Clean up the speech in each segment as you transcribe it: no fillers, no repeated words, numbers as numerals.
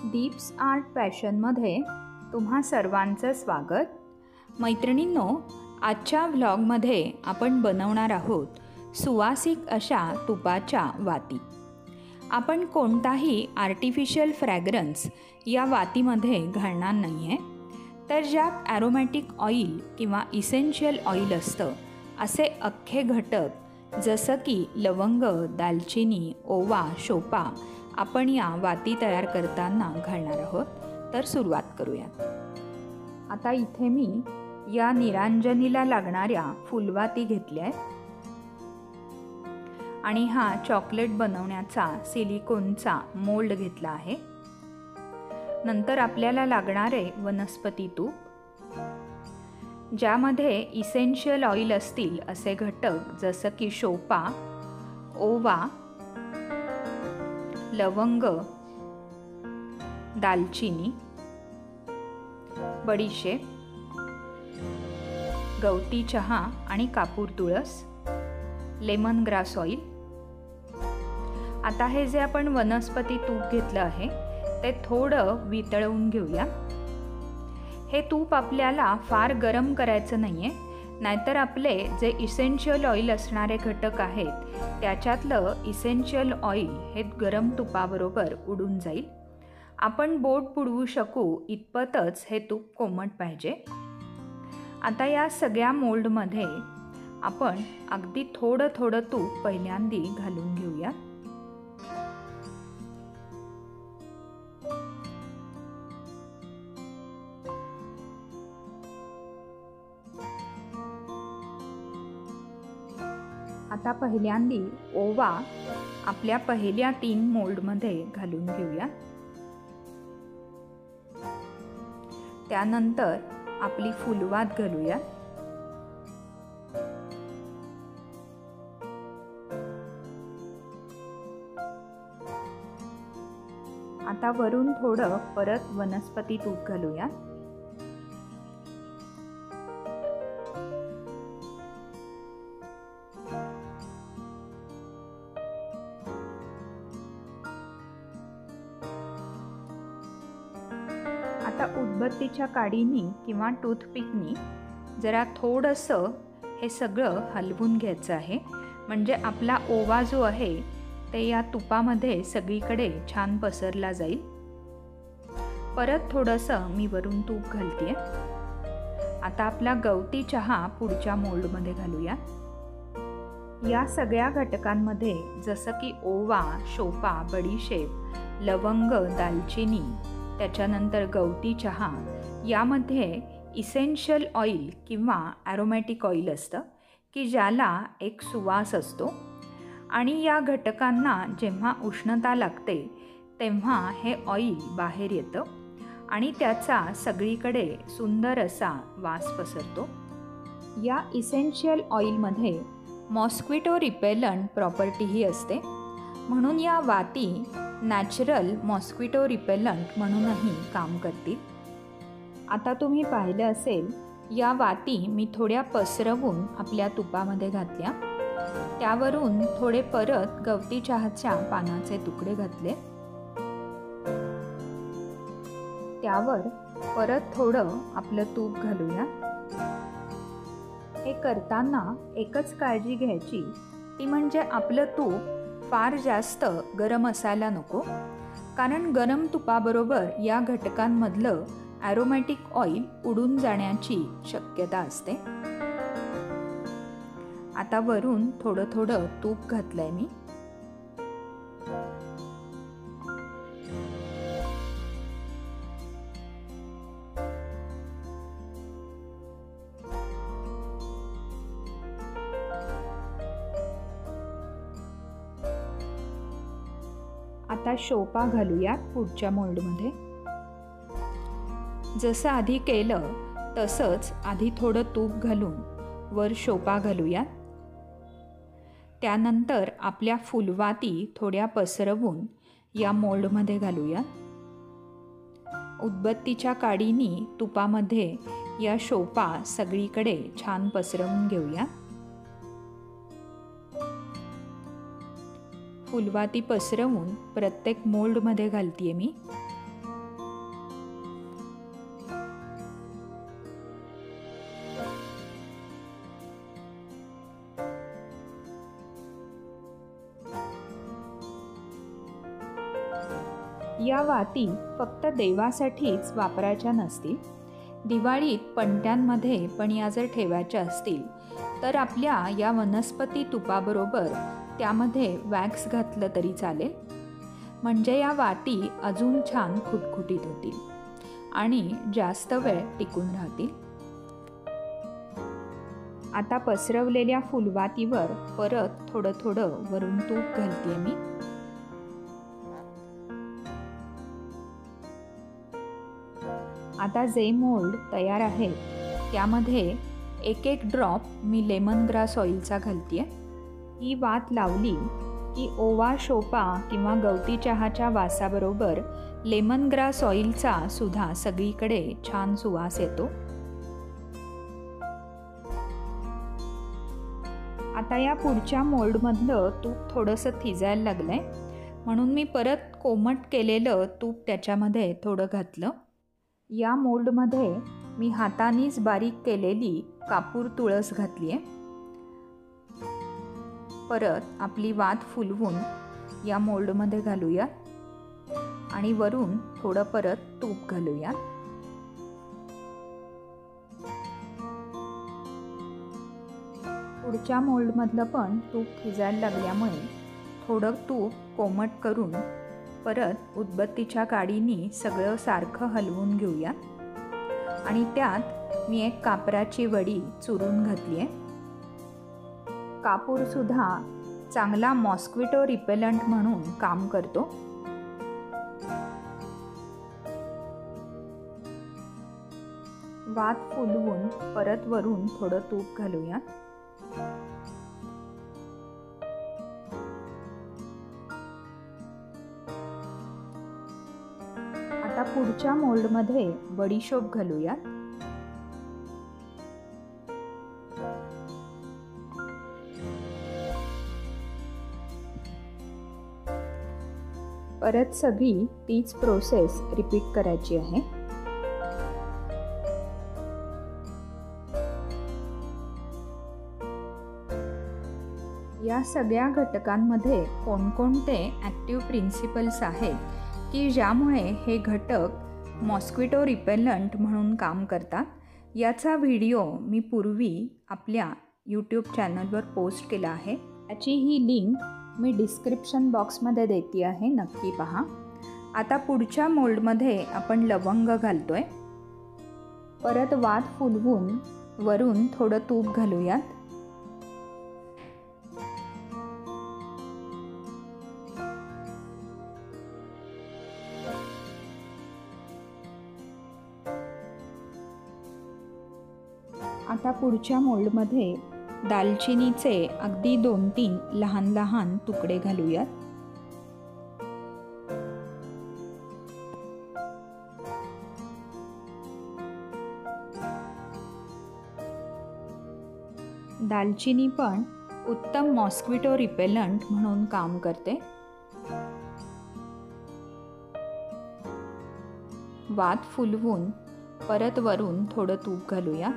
Deep's art पॅशनमध्ये तुम्हा सर्वांचं स्वागत. मैत्रिणींनो, आजच्या व्लॉगमध्ये आपण बनवणार आहोत सुवासिक अशा तुपाच्या वाती. आपण कोणताही आर्टिफिशियल फ्रॅग्रन्स या वातीमध्ये घालणार नाही आहे, तर ज्यात ॲरोमॅटिक ऑइल किंवा इसेन्शियल ऑइल असतं असे अख्खे घटक जसं की लवंग, दालचिनी, ओवा, शोपा आपण या वाती तयार करताना घालणार आहोत. तर सुरुवात करूयात. आता इथे मी या निरांजनीला लागणाऱ्या फुलवाती घेतल्या आहेत आणि हा चॉकलेट बनवण्याचा सिलिकॉनचा मोल्ड घेतला आहे. नंतर आपल्याला लागणारे वनस्पती तूप, ज्यामध्ये इसेन्शियल ऑइल असतील असे घटक जसं की शोपा, ओवा, लवंग, दालचिनी, बडीशेप, गवती चहा आणि कापूर तुळस, लेमन ग्रास ऑइल. आता हे जे आपण वनस्पती तूप घेतलं आहे ते थोडं वितळवून घेऊया. हे तूप आपल्याला फार गरम करायचं नाही आहे, नाहीतर आपले जे इसेन्शियल ऑइल असणारे घटक आहेत त्याच्यातलं इसेन्शियल ऑइल हे गरम तुपाबरोबर उडून जाईल. आपण बोट बुडवू शकू इतपतच हे तूप कोमट पाहिजे. आता या सगळ्या मोल्डमध्ये आपण अगदी थोडं थोडं तूप पहिल्यांदी घालून घेऊया. आता पहिल्यांदी ओवा आपल्या पहिल्या 3 मोल्डमध्ये घालून घेऊया. त्यानंतर आपली फुलवात घालूया. आता वरून थोडं परत वनस्पती तूप घालूया. आता उदबत्तीच्या काडीनी किंवा टूथपिकनी जरा थोडंसं हे सगळं हलवून घ्यायचं आहे, म्हणजे आपला ओवा जो आहे ते या तुपामध्ये सगळीकडे छान पसरला जाईल. परत थोडंसं मी वरून तूप घालते. आता आपला गवती चहा पुढच्या मोल्डमध्ये घालूया. या सगळ्या घटकांमध्ये जसं की ओवा, शोपा, बडीशेप, लवंग, दालचिनी, त्याच्यानंतर गवती चहा, यामध्ये इसेन्शियल ऑइल किंवा ॲरोमॅटिक ऑइल असतं की ज्याला एक सुवास असतो आणि या घटकांना जेव्हा उष्णता लागते तेव्हा हे ऑइल बाहेर येतं आणि त्याचा सगळीकडे सुंदर असा वास पसरतो. या इसेन्शियल ऑइलमध्ये मॉस्किटो रिपेलंट प्रॉपर्टीही असते, म्हणून या वाती नॅचरल मॉस्किटो रिपेलंट म्हणूनही काम करतील. आता तुम्ही पाहिलं असेल, या वाती मी थोड्या पसरवून आपल्या तुपामध्ये घातल्या. त्यावरून थोडे परत गवती चहाच्या पानाचे तुकडे घातले. त्यावर परत थोडं आपलं तूप घालूया. हे करताना एकच काळजी घ्यायची, ती म्हणजे आपलं तूप फार जास्त गरम असायला नको, कारण गरम तुपाबरोबर या घटकांमधलं ॲरोमॅटिक ऑइल उडून जाण्याची शक्यता असते. आता वरून थोडं थोडं तूप घातलंय मी. आता शोपा घालूया पुढच्या मोल्डमध्ये. जसं आधी केलं तसंच आधी थोडं तूप घालून वर शोपा घालूया. त्यानंतर आपल्या फुलवाती थोड्या पसरवून या मोल्डमध्ये घालूया. उदबत्तीच्या काडीनी तुपामध्ये या शोपा सगळीकडे छान पसरवून घेऊया. फुलवाती पसरवून प्रत्येक मोल्डमध्ये घालते मी. या वाती फक्त देवासाठीच वापरायच्या नसतील, दिवाळीत पणत्यांमध्ये पण या जर ठेवायच्या असतील तर आपल्या या वनस्पती तुपाबरोबर त्यामध्ये वॅक्स घातलं तरी चालेल, म्हणजे या वाती अजून छान खुटखुटीत होतील आणि जास्त वेळ टिकून राहतील. आता पसरवलेल्या फुलवातीवर परत थोडं थोडं वरून तूप घालते मी. आता जे मोल्ड तयार आहे त्यामध्ये एक एक ड्रॉप मी लेमन ग्रास ऑइलचा घालते. ही वात लावली की ओवा, शोपा किंवा गवती चहाच्या वासाबरोबर लेमन ग्रास ऑइलचा सुद्धा सगळीकडे छान सुवास येतो. आता या पुढच्या मोल्डमधलं तूप थोडंसं थिजायला लागलंय, म्हणून मी परत कोमट केलेलं तूप त्याच्यामध्ये थोडं घातलं. या मोल्डमध्ये मी हातानेच बारीक केलेली कापूर तुळस घातली आहे. परत आपली वात फुलवून या मोल्डमध्ये घालूया आणि वरून थोडं परत तूप घालूया. पुढच्या मोल्डमधलं पण तूप थिजायला लागल्यामुळे थोडं तूप कोमट करून परत उदबत्तीच्या काडीने सगळं सारखं हलवून घेऊया आणि त्यात मी एक कापराची वडी चुरून घातली आहे. कापूरसुद्धा चांगला मॉस्किटो रिपेलंट म्हणून काम करतो. वात फुलवून परत वरून थोडं तूप घालूया. आता पुढच्या मोल्डमध्ये बडीशोप घालूया. परत सगळी तीच प्रोसेस रिपीट करायची आहे. या सगळ्या घटकांमध्ये कोणकोणते ॲक्टिव्ह प्रिन्सिपल्स आहेत की ज्यामुळे हे घटक मॉस्किटो रिपेलंट म्हणून काम करतात, याचा व्हिडिओ मी पूर्वी आपल्या यूट्यूब चॅनलवर पोस्ट केला आहे. याची ही लिंक मी डिस्क्रिप्शन बॉक्समध्ये देते आहे, नक्की पहा. आता पुढच्या मोल्डमध्ये आपण लवंग घालतोय. परत वात फुलवून वरून थोडं तूप घालूयात. आता पुढच्या मोल्डमध्ये दालचिनीचे अगदी 2-3 लहान लहान तुकडे घालूयात. दालचिनी पण उत्तम मॉस्किटो रिपेलंट म्हणून काम करते. वात फुलवून परत वरून थोडं तूप घालूया.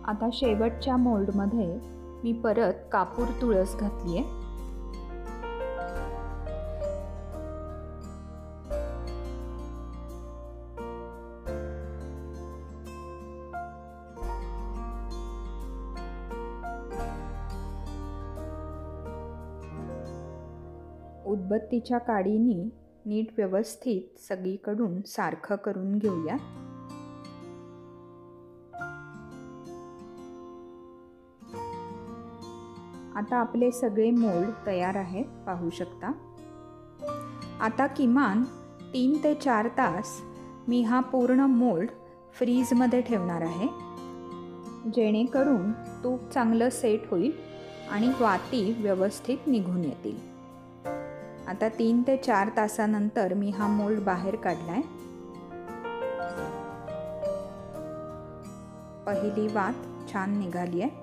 आता शेवटच्या मोल्डमध्ये मी परत कापूर तुळस घातली आहे. उदबत्तीच्या काडीने नीट व्यवस्थित सगळीकडून सारखं करून घेऊया. आता आपले सगळे मोल्ड तयार आहेत, पाहू शकता. आता किमान 3 ते 4 तास मी हा पूर्ण मोल्ड फ्रीजमध्ये ठेवणार आहे, जेणेकरून तूप चांगलं सेट होईल आणि वाती व्यवस्थित निघून येतील. आता 3 ते 4 तासानंतर मी हा मोल्ड बाहेर काढलाय. पहिली वात छान निघाली आहे.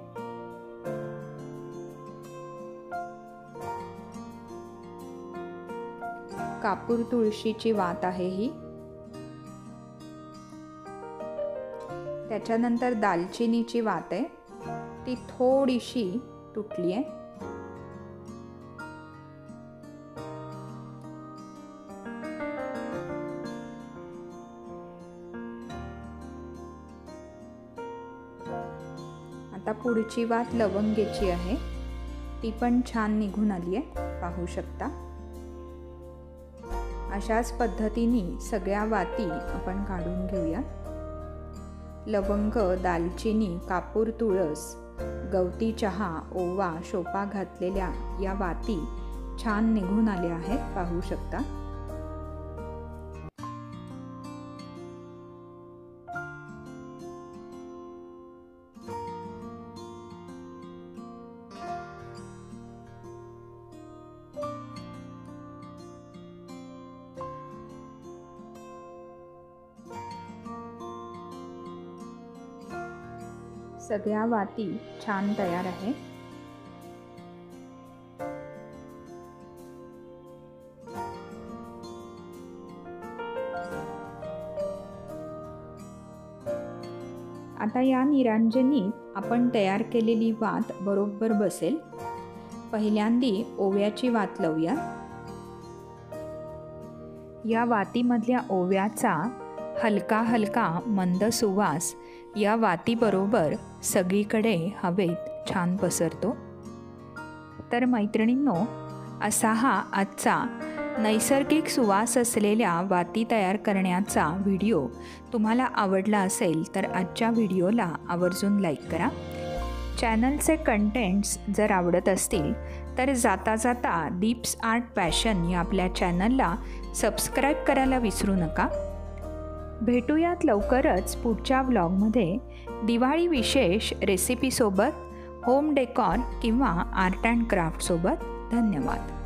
कापूर तुळशीची वात आहे ही. त्याच्यानंतर दालचिनीची वात आहे ती थोडीशी तुटली आहे. आता पुढची वात लवंगेची आहे, ती पण छान निघून आली आहे, पाहू शकता. अशाच पद्धतीने सगळ्या वाती आपण काढून घेऊया. लवंग, दालचिनी, कापूर, तुळस, गवती चहा, ओवा, शोपा घातलेल्या या वाती छान निघून आल्या आहेत, पाहू शकता. सगळ्या वाती छान तयार आहे. आता या निरांजनीत आपण तयार केलेली वात बरोबर बसेल. पहिल्यांदी ओव्याची वात लावूया. या वातीमधल्या ओव्याचा हलका हलका मंद सुवास या वातीबरोबर सगळीकडे हवेत छान पसरतो. तर मैत्रिणींनो, असा हा आजचा नैसर्गिक सुवास असलेल्या वाती तयार करण्याचा व्हिडिओ तुम्हाला आवडला असेल तर आजच्या व्हिडिओला आवर्जून लाईक करा. चॅनलचे कंटेंट्स जर आवडत असतील तर जाता जाता दीप्स आर्ट पॅशन या आपल्या चॅनलला सबस्क्राईब करायला विसरू नका. भेटूयात लवकरच पुढच्या व्लॉगमध्ये दिवाळी विशेष रेसिपीसोबत, होम डेकॉर किंवा आर्ट अँड क्राफ्टसोबत. धन्यवाद.